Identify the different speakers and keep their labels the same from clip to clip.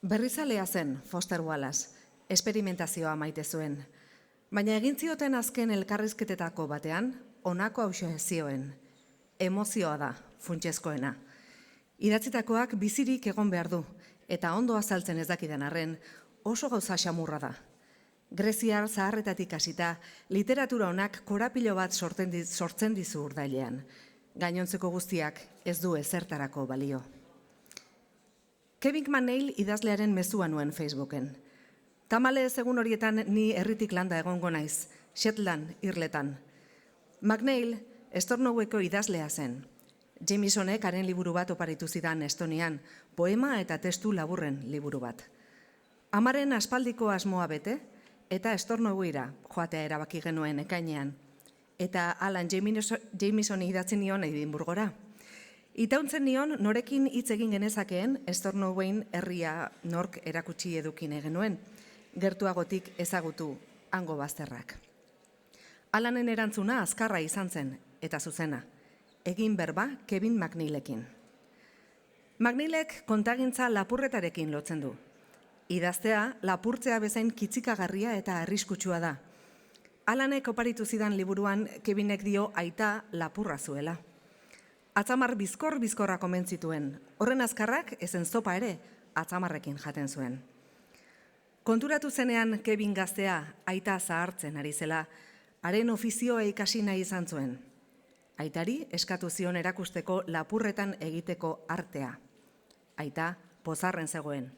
Speaker 1: Berrizalea zen Foster Wallace, esperimentazioa maite zuen. Baina egin zioten azken elkarrizketetako batean, honako hauxe zioen. Emozioa da, funtsezkoena. Idatzitakoak bizirik egon behar du, eta ondo azaltzen ez dakidan arren, oso gauza xamurra da. Greziar zaharretatik hasita, literatura honak korapilo bat sortzen dizu urdailean. Gainontzeko guztiak ez du ezertarako balio. Kevin McNeil idazlearen mezua nuen Facebooken. Tamalez egun horietan ni herritik landa egongo naiz, Shetland, Irletan. McNeil Stornoweko idazlea zen. Jamisonek haren liburu bat oparitu zidan Estonian, poema eta testu laburren liburu bat. Amaren aspaldiko asmoa bete, eta Stornowera joatea erabaki genuen ekainean. Eta Alan Jamisoni idatzen nion Edinburgora. Itauntzen nion norekin hitz egin genezakeen Stornowen herria nork erakutsi edukin genuen, gertuagotik ezagutu hango bazterrak. Alanen erantzuna azkarra izan zen, eta zuzena. Egin berba Kevin McNeilekin. McNeilek kontagintza lapurretarekin lotzen du. Idaztea lapurtzea bezain kitzikagarria eta arriskutsua da. Alanek oparitu zidan liburuan Kevinek dio aita lapurra zuela. Atzamar bizkorra komentzituen. Horren azkarrak ezen zopa ere atzamarrekin jaten zuen. Konturatu zenean Kevin gaztea aita zahartzen ari zela, haren ofizioa ikasi nahi izan zuen. Aitari eskatu zion erakusteko lapurretan egiteko artea. Aita pozarren zegoen.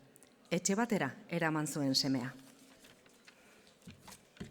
Speaker 1: Etxe batera eraman zuen semea.